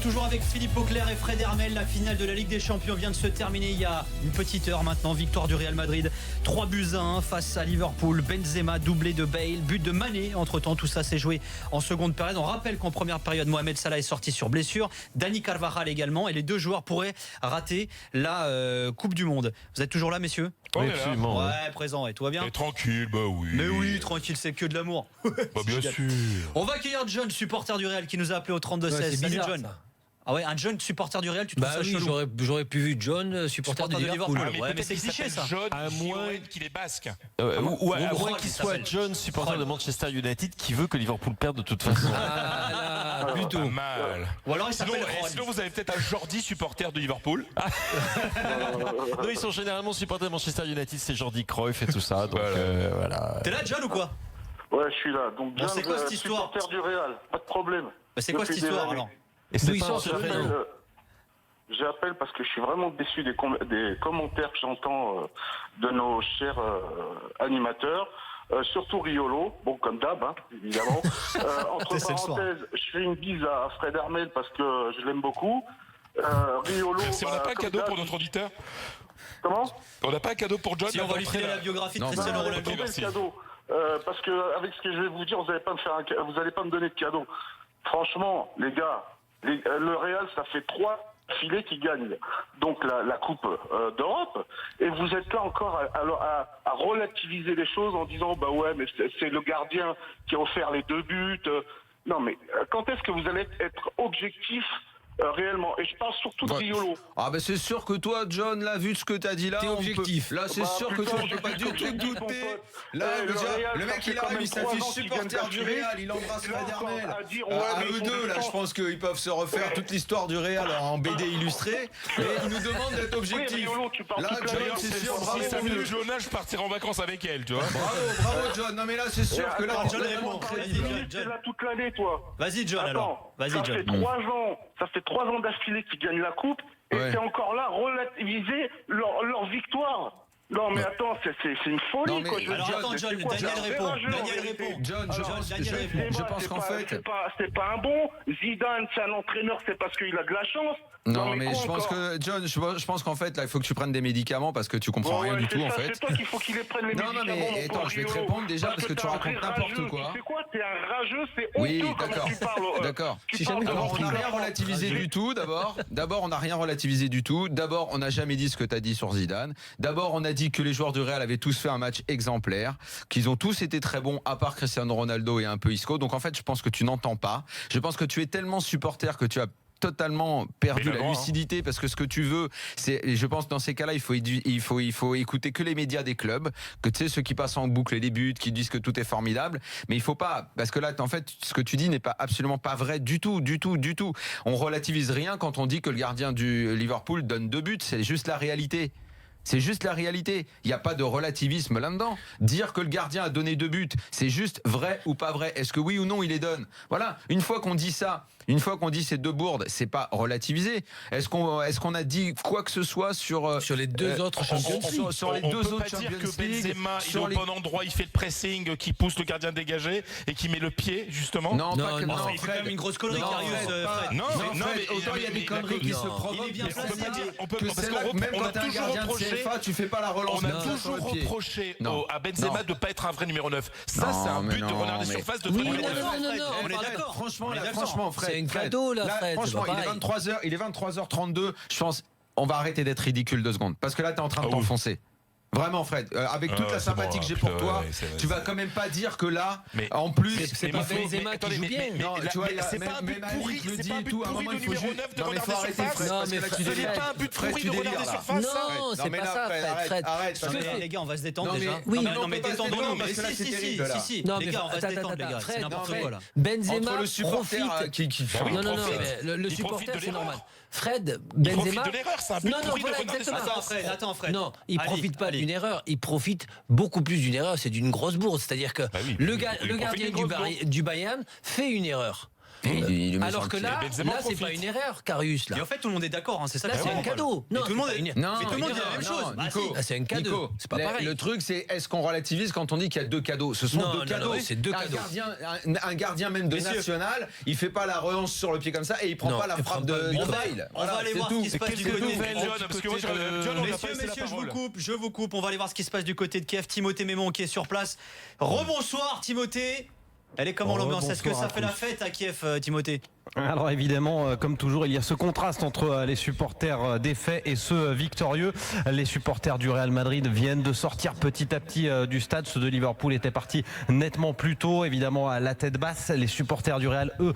toujours avec Philippe Auclair et Fred Hermel. La finale de la Ligue des Champions vient de se terminer il y a une petite heure maintenant. Victoire du Real Madrid, 3-1 face à Liverpool. Benzema, doublé de Bale, but de Mané. Entre temps, tout ça s'est joué en seconde période. On rappelle qu'en première période, Mohamed Salah est sorti sur blessure, Dani Carvajal également, et les deux joueurs pourraient rater la Coupe du Monde. Vous êtes toujours là, messieurs? Oui, absolument. Ouais, présent. Et tout va bien? Et tranquille, bah oui. Mais oui, tranquille, c'est que de l'amour. Bah bien sûr. On va accueillir John, supporter du Real, qui nous a appelé au 32-16. Ouais, Salut John. Ça. Ah ouais, un John supporter du Real, tu trouves ça oui, chelou? j'aurais pu vu John supporter de Liverpool. Ouais, mais c'est cliché ça. John, À moins qu'il est basque. ou à moins qu'il il soit s'appelle John, supporter de Manchester United, qui veut que Liverpool perde de toute façon. Ah là, Pas plutôt. mal. Ou alors il Sinon, s'appelle Ron. sinon, vous avez peut-être un Jordi supporter de Liverpool. Non, ils sont généralement supporters de Manchester United, c'est Jordi Cruyff et tout ça. Donc voilà. T'es là, John, ou quoi? Ouais, je suis là. Donc, Bon, c'est quoi cette histoire? supporter du Real, pas de problème. Bah, c'est quoi cette Depuis des histoire années. alors? Et D'où c'est il pas un sort ce secret. prénom? J'appelle parce que je suis vraiment déçu des commentaires que j'entends de nos chers animateurs. Surtout Riolo, bon comme d'hab, hein, évidemment. Entre C'est le soir. parenthèses, je fais une bise à Fred Hermel parce que je l'aime beaucoup. Riolo. Si on n'a pas un comme cadeau d'hab, pour notre auditeur. Comment? On n'a pas un cadeau pour John. Si on va lui filer la biographie de Non, Cristiano Non, Ronaldo. attendez merci. le cadeau. Parce que avec ce que je vais vous dire, vous n'allez pas me donner de cadeau. Franchement, les gars, le Real, ça fait 3 filets qui gagnent donc la Coupe d'Europe, et vous êtes là encore à relativiser les choses en disant bah ouais, mais c'est le gardien qui a offert les 2 buts. Non, mais quand est-ce que vous allez être objectif réellement? Et je parle surtout de Riolo. Ah ben c'est sûr que toi, John, là, vu ce que t'as dit là, T'es on objectif. peut- là c'est Bah, sûr que putain, toi, on je peut pas suis du tout objectif, mon douter. pote. Là, Le Real, le ça mec, fait il quand arrive, même il 3 s'affiche ans qu'il supporter gagne du pas Real, il embrasse Et là, Fred encore Hermel. à dire, ouais, À mais eux ils deux, font là, du je temps. pense qu'ils peuvent se refaire toute l'histoire du Real en BD illustré. Et ils nous demandent d'être Oui, objectifs. Riolo, tu parles Là, toute la John, nuit. c'est sûr, Si bravo, ça mon me vieux. Jonah, je partirai en vacances avec elle, tu vois. Bravo, John. Non mais là, c'est sûr que là, Attends, on John est répond. vraiment Vas-y, crédible. John. T'es là toute l'année, toi. Vas-y, John, alors. Vas-y, ça John. fait 3 ans d'affilée qu'ils gagnent la coupe, et Ouais. t'es encore là à relativiser leur victoire. Non, mais attends, c'est une folie, Non, mais quoi. Je veux Alors dire, attends, John, c'est quoi, Daniel c'est répond. rageux, en Daniel vérité. répond. John, Daniel répond. je pense qu'en fait... C'est pas un bon. Zidane, c'est un entraîneur, c'est parce qu'il a de la chance. Non mais quoi je pense encore? que John, je pense qu'en fait là il faut que tu prennes des médicaments parce que tu comprends Ouais, rien du c'est tout en ça, fait. C'est toi qu'il faut qu'il les prenne les Non, non, médicaments. mais mon attends, pauvre je vais te Riolo. répondre déjà parce que t'es tu un racontes vrai n'importe rageux. quoi. Tu sais quoi? T'es un rageux, c'est Oui, honteux comment d'accord. tu parles. D'accord. Tu Si parles jamais de Alors, on n'a Rageux. rien relativisé du tout, d'abord. D'abord, on n'a rien relativisé du tout. D'abord, on n'a jamais dit ce que tu as dit sur Zidane. D'abord, on a dit que les joueurs du Real avaient tous fait un match exemplaire, qu'ils ont tous été très bons, à part Cristiano Ronaldo et un peu Isco. Donc, en fait, je pense que tu n'entends pas. Je pense que tu es tellement supporter que tu as totalement perdu Mais la d'abord, lucidité parce que ce que tu veux c'est, et je pense dans ces cas-là il faut écouter que les médias des clubs, que tu sais ceux qui passent en boucle les buts, qui disent que tout est formidable, mais il faut pas, parce que là en fait ce que tu dis n'est pas absolument pas vrai du tout. On relativise rien quand on dit que le gardien du Liverpool donne 2 buts, c'est juste la réalité. C'est juste la réalité. Il n'y a pas de relativisme là-dedans. Dire que le gardien a donné 2 buts, c'est juste vrai ou pas vrai. Est-ce que oui ou non il les donne? Voilà. Une fois qu'on dit ça, une fois qu'on dit ces 2 bourdes, c'est pas relativisé. Est-ce qu'on a dit quoi que ce soit sur Sur les deux autres Champions League. sur les On 2 peut autres pas dire Champions que League, Benzema il est sur au les... bon endroit, il fait le pressing, qui pousse le gardien dégagé et qui met le pied justement. Non, Non, pas que non, Enfin, il fait quand même une grosse connerie, Non, Karius, Fred, pas- Fred. Non, mais Fred, autant il y a des conneries qui se Non. provoquent. Il est bien mais placé. on peut pas dire On peut- que parce c'est qu'on là, repro- même on quand a t'es un toujours gardien de reproché- CFA, tu fais pas la relance. On a même sur toujours le pied. reproché Non. à Benzema Non. de pas être un vrai numéro 9. Ça, Non, c'est un mais but de non, renard de mais- surface de Oui, Fred non, Hermel. non, non, on est non, d'accord. Franchement, On est là, d'accord. franchement, Fred. C'est un Fred, cadeau, là, Fred, Franchement, c'est pas il est pareil. 23h, il est 23h32. Je pense, on va arrêter d'être ridicule 2 secondes. Parce que là, t'es en train de Ah oui. t'enfoncer. Vraiment, Fred, avec toute Ah, la c'est sympathie bon, que j'ai putain, pour toi, ouais, c'est- tu vas quand même pas dire que là, Mais- en plus, c'est Mais pas il faut- Benzema qui attendez, joue bien. Non, tu vois, il y a c'est même- pas un but même Ali pourri, qui le c'est dit pas un et but tout, à un pourri moment, de il faut numéro juste- 9 de Non, mais renard faut de arrêter, surface. Fred, Non, parce que mais là, tu Fred, Ce délires. n'est pas un but Fred, pourri tu de renard de délires, là. surface. Non, Non, c'est mais pas là, ça, Fred, Fred. arrête. Non, Fred. mais les gars, on va se détendre Non, mais- déjà. oui, non, mais pas se détendons-nous. détendre, Mais parce que là, si, c'est si, terrible, là. si. Non, Les mais gars, on va se attends, détendre, les gars. Fred, C'est n'importe Fred, quoi, là. Benzema Entre le supporter profite. qui Bah oui, Non, non, non, profite. mais le Il profite supporter, de c'est l'erreur. normal. Fred, Il profite Benzema. de l'erreur, c'est un but Non, non, pourri de voilà, renard de exactement. surface. Attends, Fred. Non, il Ali, profite pas Ali. d'une erreur, il profite beaucoup plus d'une erreur, c'est d'une grosse bourde. C'est-à-dire que Bah oui, le il profite gardien d'une grosse bourde. du Bayern fait une erreur. Il le met sur Alors le que pied. là, Benzema c'est profite. pas une erreur, Karius. Là, Et en fait, tout le monde est d'accord, hein, c'est ça. là qui c'est est un marrant. cadeau. Mais tout le monde c'est est- pas une- Non, mais tout le monde dit la même non, chose. Bah, Nico, si. Ah, c'est un cadeau. Nico, C'est pas pareil. Le truc, c'est est-ce qu'on relativise quand on dit qu'il y a 2 cadeaux? Ce sont Non, 2 non, cadeaux. non, c'est 2 un cadeaux. un gardien même de Messieurs. national, il fait pas la relance sur le pied comme ça et il prend Non, pas la il frappe prend pas de le but. Bale. On va aller voir ce qui se passe du côté de nouvelles, Kiev. John, parce que moi, John, on n'a pas Messieurs, laissé la je parole. vous coupe. On va aller voir ce qui se passe du côté de Kiev. Timothée Mémon qui est sur place. Rebonsoir, Timothée. Elle est comment l'ambiance? Est-ce que ça fait la fête à Kiev, Timothée? Alors évidemment, comme toujours, il y a ce contraste entre les supporters défaits et ceux victorieux. Les supporters du Real Madrid viennent de sortir petit à petit du stade. Ceux de Liverpool étaient partis nettement plus tôt, évidemment à la tête basse. Les supporters du Real, eux,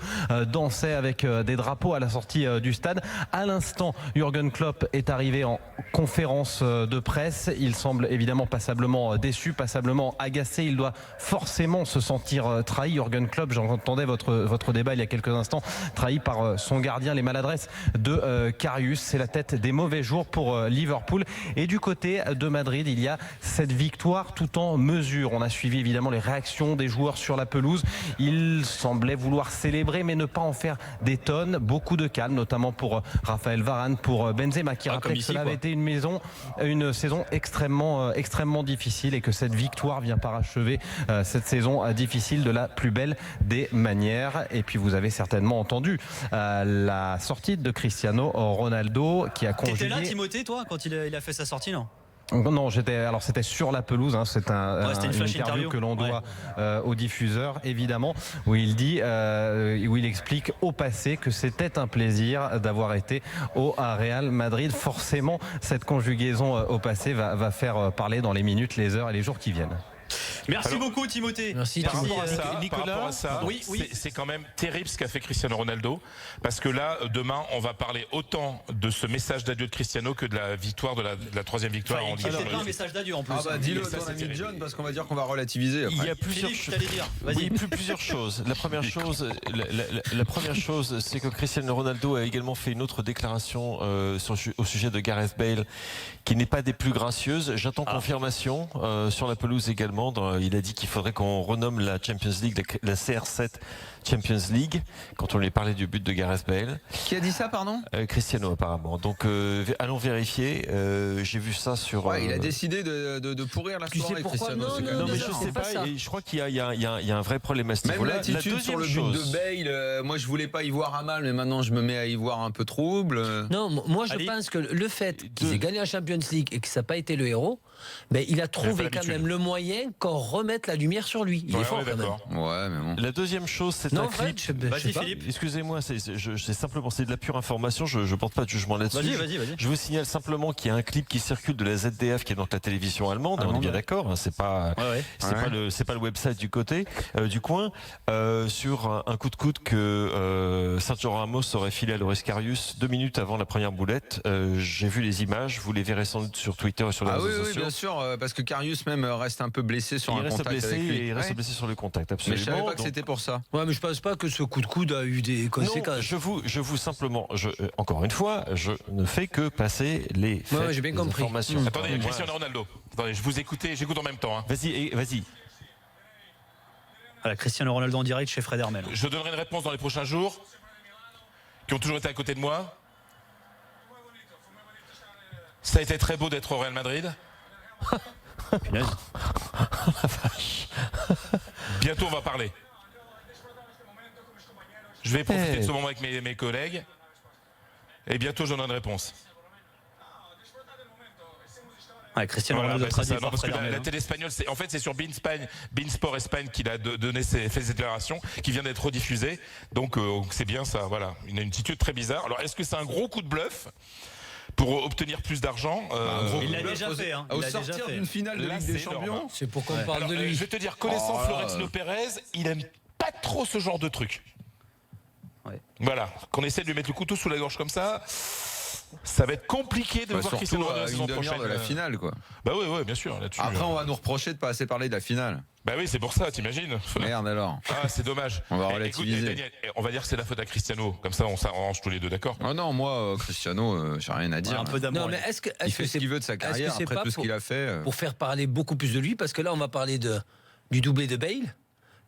dansaient avec des drapeaux à la sortie du stade. À l'instant, Jürgen Klopp est arrivé en conférence de presse. Il semble évidemment passablement déçu, passablement agacé. Il doit forcément se sentir trahi. Jürgen Klopp, j'entendais votre débat il y a quelques instants, trahi par son gardien, les maladresses de Karius. C'est la tête des mauvais jours pour Liverpool. Et du côté de Madrid, il y a cette victoire tout en mesure. On a suivi évidemment les réactions des joueurs sur la pelouse. Ils semblaient vouloir célébrer mais ne pas en faire des tonnes. Beaucoup de calme, notamment pour Raphaël Varane, pour Benzema, qui rappelait que cela avait été une saison extrêmement difficile et que cette victoire vient parachever cette saison difficile de la plus belle des manières. Et puis vous avez certainement entendu la sortie de Cristiano Ronaldo qui a T'étais conjugué. là, Timothée, toi, quand il a fait sa sortie, non? Non, c'était sur la pelouse. C'est c'était une une flash interview interview. que l'on doit au diffuseur, évidemment, où il dit, où il explique au passé que c'était un plaisir d'avoir été au Real Madrid. Forcément, cette conjugaison au passé va faire parler dans les minutes, les heures et les jours qui viennent. Merci beaucoup, Timothée. Merci, Par Timothée. rapport à ça, Oui. c'est quand même terrible ce qu'a fait Cristiano Ronaldo, parce que là, demain, on va parler autant de ce message d'adieu de Cristiano que de la victoire, de la troisième victoire en Ligue des C'était pas un Champions. message d'adieu en plus. Ah bah dis-le Ça, ton c'est ami terrible. John parce qu'on va dire qu'on va relativiser Il y après. a plusieurs Philippe, choses. t'allais dire. Vas-y. Oui, plusieurs choses. La première chose, la première chose, c'est que Cristiano Ronaldo a également fait une autre déclaration au sujet de Gareth Bale, qui n'est pas des plus gracieuses. J'attends confirmation sur la pelouse également. Il a dit qu'il faudrait qu'on renomme la Champions League, la CR7 Champions League, quand on lui parlait du but de Gareth Bale. Qui a dit ça, pardon? Cristiano apparemment. Donc allons vérifier. J'ai vu ça sur. Ouais, il a décidé de pourrir la Tu sais soirée, pourquoi? Cristiano. Non, c'est quand non, même mais déjà, je bizarre. c'est sais pas pas. ça. Et je crois qu'il y a un vrai problème à ce Même niveau-là. l'attitude sur le but de Bale, moi je voulais pas y voir à mal, mais maintenant je me mets à y voir un peu trouble. Non, moi je Ali. pense que le fait qu'ils aient gagné la Champions League et que ça n'a pas été le héros, ben, il a trouvé quand même le moyen qu'on remette la lumière sur lui. Il est fort quand même. Ouais, mais bon. La deuxième chose, c'est Non, un Fred, clip. je Vas-y, sais pas. Philippe. Excusez-moi, c'est simplement c'est de la pure information. Je porte pas de jugement là-dessus. Vas-y. Je vous signale simplement qu'il y a un clip qui circule de la ZDF, qui est donc la télévision allemande. On est bien d'accord. Hein, c'est pas le website du coin sur un coup de coude que Sergio Ramos aurait filé à Loris Karius 2 minutes avant la première boulette. J'ai vu les images. Vous les verrez sans doute sur Twitter et sur les Ah oui, réseaux oui, sociaux. bien sûr, parce que Karius même reste un peu blessé sur Il un reste contact blessé avec lui. et il reste Ouais. blessé sur le contact. Mais Absolument. je savais pas que Donc, c'était pour ça. Ouais, mais je pense pas que ce coup de coude a eu des non, conséquences. je vous simplement, encore une fois, je ne fais que passer les faits, Ouais, j'ai bien les compris. informations. Attendez, Moi, Cristiano Ronaldo. Attendez, je vous écoute en même temps. Hein. Vas-y. Voilà, Cristiano Ronaldo en direct chez Fred Hermel. Je donnerai une réponse dans les prochains jours, qui ont toujours été à côté de moi. Ça a été très beau d'être au Real Madrid. Punaise. Bientôt, on va parler. Je vais profiter de ce moment avec mes collègues. Et bientôt, je donnerai une réponse. Ouais, Cristiano Voilà, Ronaldo bah, c'est traduit ça. par Non, parce que Fred la Hermel. télé espagnole, c'est sur Beansport Espagne qu'il a fait cette déclaration, qui vient d'être rediffusée. Donc c'est bien ça, voilà. Il a une attitude très bizarre. Alors est-ce que c'est un gros coup de bluff pour obtenir plus d'argent Il l'a déjà fait. Hein. Au Il l'a déjà sortir fait. d'une finale de Là, Ligue des c'est énorme. Champions. C'est pour qu'on parle Alors, de je lui. vais te dire, connaissant Oh là. Florentino Pérez, il aime pas trop ce genre de truc. Ouais. Voilà, qu'on essaie de lui mettre le couteau sous la gorge comme ça, ça va être compliqué de Bah, voir Cristiano surtout Ronaldo à la une saison demi-heure prochaine. de la finale, quoi. Bah oui, bien sûr. Là-dessus, Après, on va nous reprocher de pas assez parler de la finale. Bah oui, c'est pour ça, t'imagines. Merde alors. Ah, c'est dommage. On va Eh, relativiser. écoute, Daniel, on va dire que c'est la faute à Cristiano. Comme ça, on s'arrange tous les deux, d'accord? Oh non, moi, Cristiano, j'ai rien à dire. Un peu d'amour. Non, mais allez. est-ce que Il fait ce qu'il veut de sa carrière est-ce que c'est après pas tout ce qu'il a fait. pour faire parler beaucoup plus de lui, parce que là on va parler du doublé de Bale,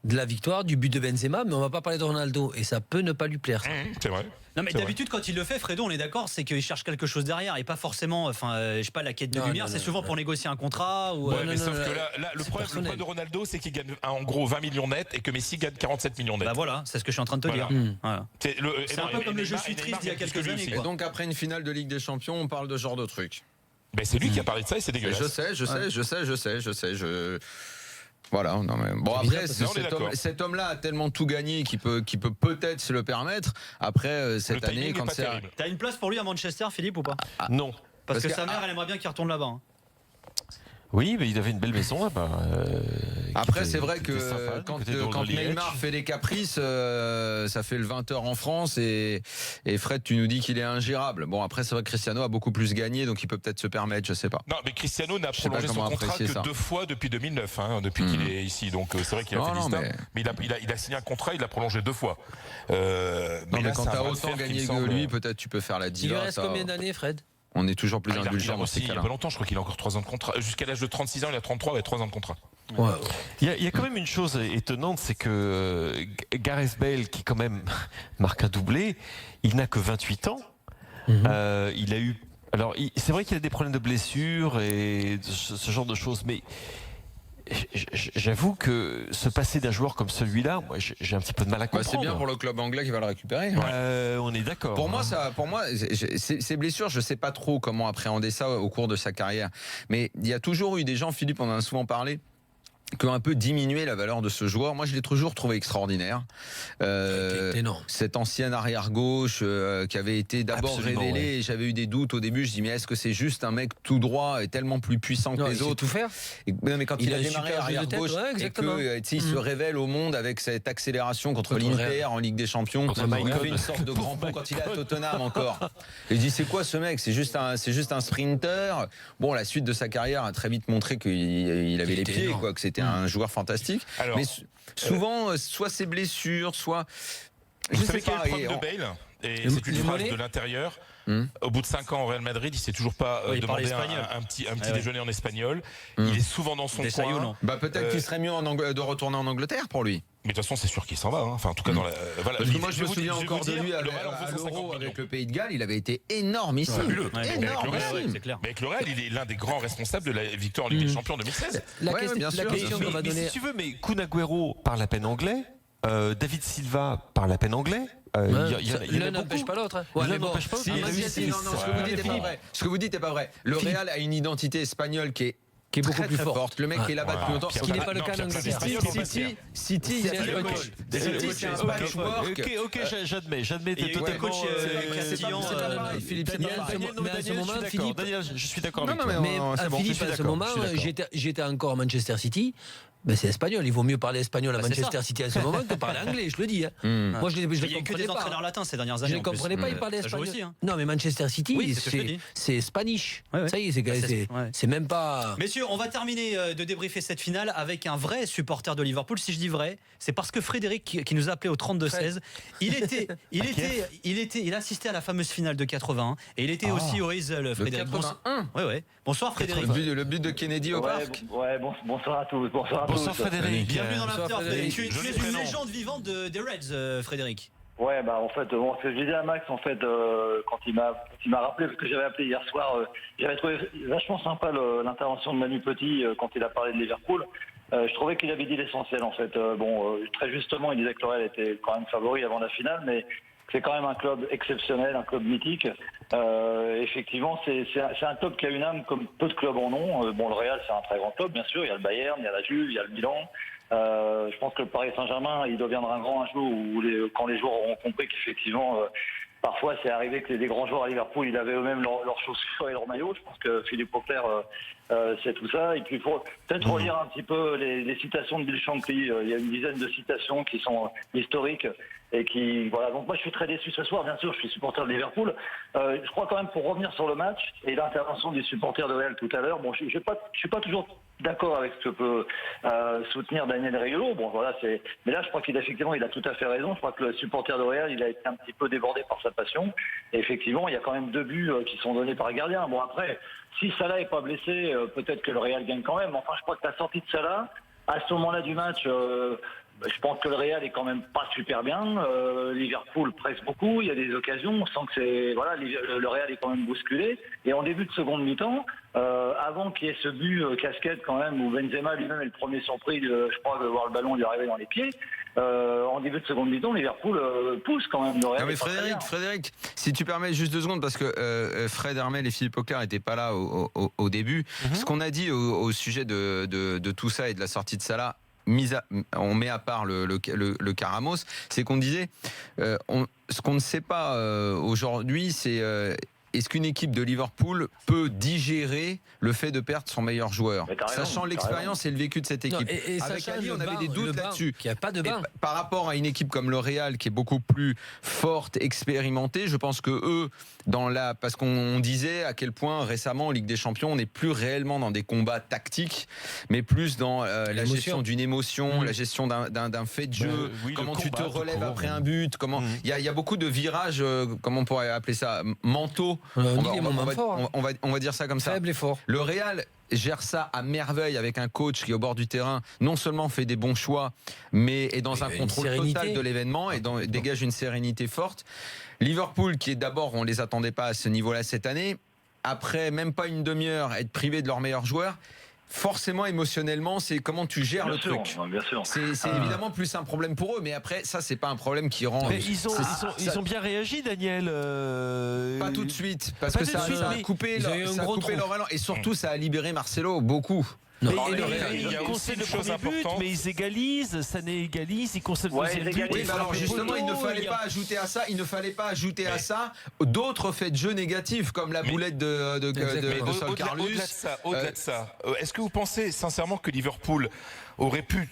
de la victoire, du but de Benzema, mais on va pas parler de Ronaldo et ça peut ne pas lui plaire. Ça. C'est vrai. Non mais d'habitude quand il le fait, Fredo, on est d'accord, c'est qu'il cherche quelque chose derrière et pas forcément, je sais pas, la quête de lumière. C'est souvent pour négocier un contrat ou. Ouais, mais sauf que là, le problème de Ronaldo, c'est qu'il gagne en gros 20 millions net et que Messi gagne 47 millions net. Bah voilà, c'est ce que je suis en train de te dire. Voilà. C'est un peu comme le jeu suis triste il y a quelques années. Et donc après une finale de Ligue des Champions, on parle de ce genre de truc. Ben c'est lui qui a parlé de ça et c'est dégueulasse. Je sais. Voilà, non mais bon après cet homme-là a tellement tout gagné qu'il peut peut-être se le permettre. Après cette année, quand c'est t'as une place pour lui à Manchester, Philippe, ou pas? Non, parce que sa mère, elle aimerait bien qu'il retourne là-bas. Oui, mais il avait une belle maison là-bas. Après, c'est vrai que quand Neymar fait des caprices, ça fait le 20h en France et Fred, tu nous dis qu'il est ingérable. Bon, après, c'est vrai que Cristiano a beaucoup plus gagné, donc il peut peut-être se permettre, je sais pas. Non, mais Cristiano n'a prolongé son contrat que 2 fois depuis 2009, depuis qu'il est ici. Donc c'est vrai qu'il a fait l'histoire. Mais il a signé un contrat, il l'a prolongé 2 fois. Mais quand t'as autant gagné que lui, peut-être tu peux faire la diva. Il lui reste combien d'années, Fred? On est toujours plus indulgent dans ces cas-là. Il y a pas longtemps, je crois qu'il a encore 3 ans de contrat. Jusqu'à l'âge de 36 ans, il a 33, 3 ans de contrat. Ouais. Il y a quand même une chose étonnante, c'est que Gareth Bale, qui quand même marque un doublé, il n'a que 28 ans. Il a eu... Alors, c'est vrai qu'il a des problèmes de blessures et ce genre de choses, mais... J'avoue que se passer d'un joueur comme celui-là, moi j'ai un petit peu de mal à comprendre. C'est bien pour le club anglais qui va le récupérer. On est d'accord. Pour moi, ces blessures, je sais pas trop comment appréhender ça au cours de sa carrière. Mais il y a toujours eu des gens, Philippe, on en a souvent parlé, qui ont un peu diminué la valeur de ce joueur. Moi, je l'ai toujours trouvé extraordinaire. Cet ancien arrière-gauche qui avait été d'abord révélé, et j'avais eu des doutes au début. Je dis mais est-ce que c'est juste un mec tout droit et tellement plus puissant que les autres? Tout faire. Mais quand il a démarré arrière-gauche et que il se révèle au monde avec cette accélération contre l'Inter en Ligue des Champions, il fait une sorte de grand pont quand il est à Tottenham encore. Et je dis c'est quoi ce mec? C'est juste un sprinter. Bon, la suite de sa carrière a très vite montré qu'il avait les pieds, quoi, que c'était un joueur fantastique. Alors, mais souvent, soit ses blessures, soit... Vous savez quel est le problème de Bale? Et c'est une phrase de l'intérieur. Au bout de 5 ans au Real Madrid, il s'est toujours pas demandé un petit déjeuner en espagnol. Il est souvent dans son coin. Peut-être qu'il serait mieux de retourner en Angleterre pour lui. Mais de toute façon, c'est sûr qu'il s'en va. Enfin, en tout cas, dans la. Voilà. Parce que moi, je me souviens encore de lui à l'Euro avec le Pays de Galles. Il avait été énormissime. C'est clair. Mais avec le Real, il est l'un des grands responsables de la victoire en Ligue des Champions en 2016. La question qu'on va donner. Si tu veux, mais Kun Agüero parle à peine anglais. David Silva parle à peine anglais. L'un n'empêche pas l'autre. L'un n'empêche pas l'autre. Ce que vous dites n'est pas vrai. Le Real a une identité espagnole qui est beaucoup plus forte. Le mec qui est là-bas depuis longtemps. Ce qui n'est pas le cas d'Angleterre. City, c'est un patchwork. Ok, j'admets totalement. Philippe, mais à ce moment, Philippe, je suis d'accord avec toi. Mais Philippe, à ce moment, j'étais encore à Manchester City. Ben c'est espagnol, il vaut mieux parler espagnol à Manchester City à ce moment que parler anglais, je le dis. Moi, je ne comprenais pas. Il y a que des entraîneurs latins ces dernières années. Je ne comprenais pas, il parlait espagnol. Aussi, Non, mais Manchester City, c'est Spanish. Ça y est, c'est même pas. Messieurs, on va terminer de débriefer cette finale avec un vrai supporter de Liverpool. Si je dis vrai, c'est parce que Frédéric, qui nous a appelé au 32-16, il a assisté à la fameuse finale de 81 et il était aussi au Hazel, Frédéric. Bonsoir Frédéric. Le but de Kennedy au parc. Bonsoir à tous. Bonsoir Frédéric. Bienvenue dans l'after. Tu es une légende vivante des Reds, Frédéric. Ouais, en fait, ce que j'ai dit à Max, en fait, quand il m'a rappelé, parce que j'avais appelé hier soir, j'avais trouvé vachement sympa l'intervention de Manu Petit quand il a parlé de Liverpool. Je trouvais qu'il avait dit l'essentiel, en fait. Très justement, il disait que le Real était quand même favori avant la finale, mais c'est quand même un club exceptionnel, un club mythique. Effectivement, c'est un club qui a une âme comme peu de clubs en ont. Le Real, c'est un très grand club, bien sûr. Il y a le Bayern, il y a la Juve, il y a le Milan. Je pense que le Paris Saint-Germain, il deviendra un grand un jour où quand les joueurs auront compris qu'effectivement, parfois c'est arrivé que des grands joueurs à Liverpool, ils avaient eux-mêmes leurs chaussures et leurs maillots. Je pense que Philippe Auclair c'est tout ça. Et puis il faut peut-être relire un petit peu les citations de Bill Shankly. Il y a une dizaine de citations qui sont historiques. Et qui, voilà. Donc moi je suis très déçu ce soir, bien sûr, je suis supporter de Liverpool. Je crois quand même, pour revenir sur le match et l'intervention des supporters de Real tout à l'heure, je suis pas toujours d'accord avec ce que peut soutenir Daniel Riolo. Mais là je crois qu'il a tout à fait raison. Je crois que le supporter de Real, il a été un petit peu débordé par sa passion. Et effectivement, il y a quand même 2 buts qui sont donnés par le gardien. Bon, après, si Salah est pas blessé, peut-être que le Real gagne quand même. Enfin, je crois que la sortie de Salah, à ce moment-là du match, Je pense que le Real est quand même pas super bien. Liverpool presse beaucoup, il y a des occasions. On sent que le Real est quand même bousculé. Et en début de seconde mi-temps, avant qu'il y ait ce but casquette quand même, où Benzema lui-même est le premier surpris, je crois, de voir le ballon lui arriver dans les pieds. En début de seconde mi-temps, Liverpool pousse quand même le Real. Non mais Frédéric, si tu permets juste 2 secondes, parce que Fred Hermel et Philippe Auclair n'étaient pas là au début. Ce qu'on a dit au sujet de tout ça et de la sortie de Salah, on met à part le Caramos, c'est qu'on disait, ce qu'on ne sait pas aujourd'hui, c'est est-ce qu'une équipe de Liverpool peut digérer le fait de perdre son meilleur joueur, sachant l'expérience et le vécu de cette équipe. Et avec Ali, on avait des doutes là-dessus. Il n'y a pas de bain. Par rapport à une équipe comme le Real, qui est beaucoup plus forte, expérimentée, je pense que eux, parce qu'on disait à quel point récemment en Ligue des Champions, on n'est plus réellement dans des combats tactiques, mais plus dans la gestion d'une émotion, la gestion d'un fait de jeu, comment tu te relèves après un but, comment il y a beaucoup de virages, comment on pourrait appeler ça, mentaux. On va dire ça comme ça. Faible et fort. Le Real gère ça à merveille avec un coach qui au bord du terrain non seulement fait des bons choix, mais est dans un contrôle total de l'événement et dégage une sérénité forte. Liverpool, qui est d'abord, on les attendait pas à ce niveau-là cette année, après même pas une demi-heure être privé de leur meilleur joueur, forcément émotionnellement, c'est comment tu gères le truc. Bien sûr. C'est évidemment plus un problème pour eux, mais après ça c'est pas un problème qui rend. Mais ils ont bien réagi, Daniel. Pas tout de suite, parce que ça a coupé leur élan et surtout ça a libéré Marcelo beaucoup. Ils concèdent le premier but, mais ils égalisent, Sané égalise, ils concèdent le deuxième but. Oui, alors justement, il ne fallait pas ajouter à ça, d'autres faits de jeu négatifs, comme la boulette de Sol Carlus. Au-delà de ça, est-ce que vous pensez sincèrement que Liverpool aurait pu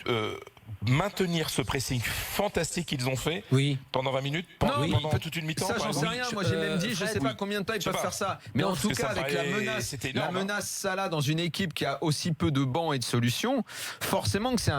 maintenir ce pressing fantastique qu'ils ont fait pendant 20 minutes, pendant toute une mi-temps? Ça, j'en sais rien. Moi, j'ai même dit, je sais pas combien de temps ils peuvent faire ça. Mais en tout cas, avec la menace Salah dans une équipe qui a aussi peu de bancs et de solutions, forcément que c'est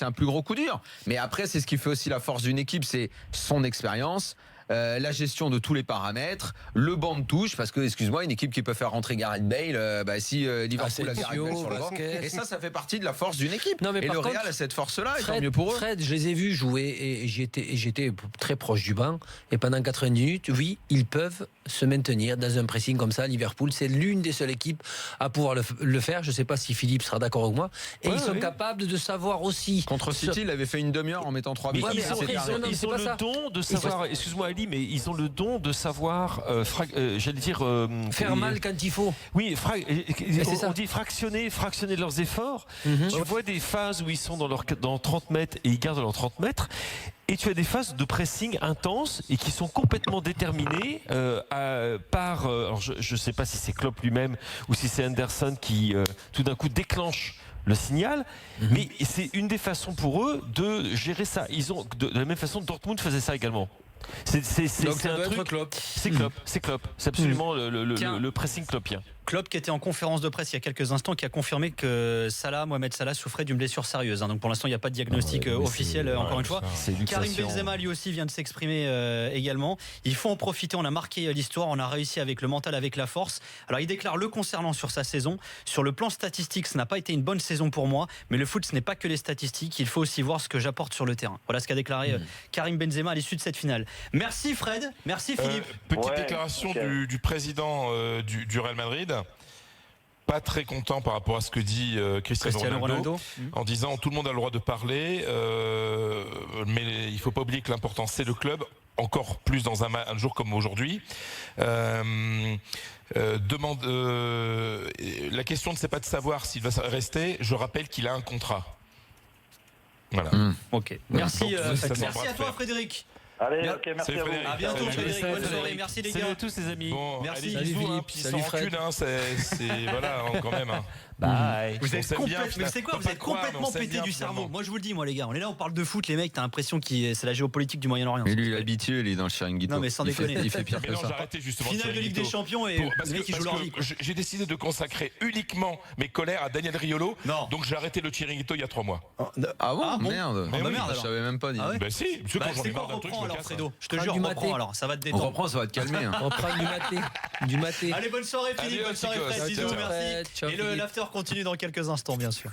un plus gros coup dur. Mais après, c'est ce qui fait aussi la force d'une équipe, c'est son expérience. La gestion de tous les paramètres, le banc de touche, parce que, excuse-moi, une équipe qui peut faire rentrer Gareth Bale, si Liverpool a Gareth Bale sur le banc, et ça fait partie de la force d'une équipe. Non, mais et le Real a cette force-là, et tant mieux pour eux. Fred, je les ai vus jouer, et j'étais très proche du banc, et pendant 90 minutes, oui, ils peuvent se maintenir dans un pressing comme ça. Liverpool, c'est l'une des seules équipes à pouvoir le faire. Je ne sais pas si Philippe sera d'accord avec moi. Et ils sont capables de savoir aussi. Contre City, il avait fait une demi-heure en mettant 3 buts. Ils ont le don de savoir, excuse-moi Ali, mais ils ont le don de savoir, faire mal quand il faut. Oui, on dit fractionner leurs efforts. Tu vois des phases où ils sont dans 30 mètres et ils gardent leurs 30 mètres. Et tu as des phases de pressing intenses et qui sont complètement déterminées alors je ne sais pas si c'est Klopp lui-même ou si c'est Henderson qui tout d'un coup déclenche le signal, mais c'est une des façons pour eux de gérer ça. Ils ont de la même façon Dortmund faisait ça également. C'est un truc. Klopp. C'est Klopp. C'est absolument le pressing kloppien. Klopp qui était en conférence de presse il y a quelques instants, qui a confirmé que Mohamed Salah souffrait d'une blessure sérieuse. Donc pour l'instant, il n'y a pas de diagnostic officiel, encore une fois. Karim Benzema, lui aussi, vient de s'exprimer également. Il faut en profiter, on a marqué l'histoire, on a réussi avec le mental, avec la force. Alors il déclare le concernant sur sa saison. Sur le plan statistique, ce n'a pas été une bonne saison pour moi, mais le foot, ce n'est pas que les statistiques, il faut aussi voir ce que j'apporte sur le terrain. Voilà ce qu'a déclaré Karim Benzema à l'issue de cette finale. Merci Fred, merci Philippe. Petite déclaration du président du Real Madrid. Pas très content par rapport à ce que dit Cristiano Ronaldo, en disant tout le monde a le droit de parler, mais il ne faut pas oublier que l'important c'est le club, encore plus dans un jour comme aujourd'hui. La question ne c'est pas de savoir s'il va rester, je rappelle qu'il a un contrat. Voilà. Ok. Merci à toi Frédéric. Allez, ok, merci à vous. À bientôt Frédéric, bonne soirée, merci les gars. Salut à tous les amis. Bon, merci. Allez, bisous, Philippe, puis salut sans Fred. rancune, voilà, quand même. Bye. Vous êtes complètement pété du cerveau. Moi je vous le dis, les gars, on est là, on parle de foot, les mecs, t'as l'impression que c'est la géopolitique du Moyen-Orient. Mais lui, il est habitué, il est dans le chiringuito. Non mais sans déconner. Il fait pire que ça. Finale de Ligue des Champions et les mecs qui jouent leur vie. J'ai décidé de consacrer uniquement mes colères à Daniel Riolo. Donc j'ai arrêté le chiringuito il y a 3 mois. Ah bon, merde. Merde, je savais même pas. Bah si. C'est quoi, reprends alors Fredo. Je te jure, reprends alors, ça va te détendre. On reprend, ça va te calmer. On reprend du maté. Allez, bonne soirée Philippe, bonne soirée Fred, bisous, merci. Et l'after continue dans quelques instants bien sûr.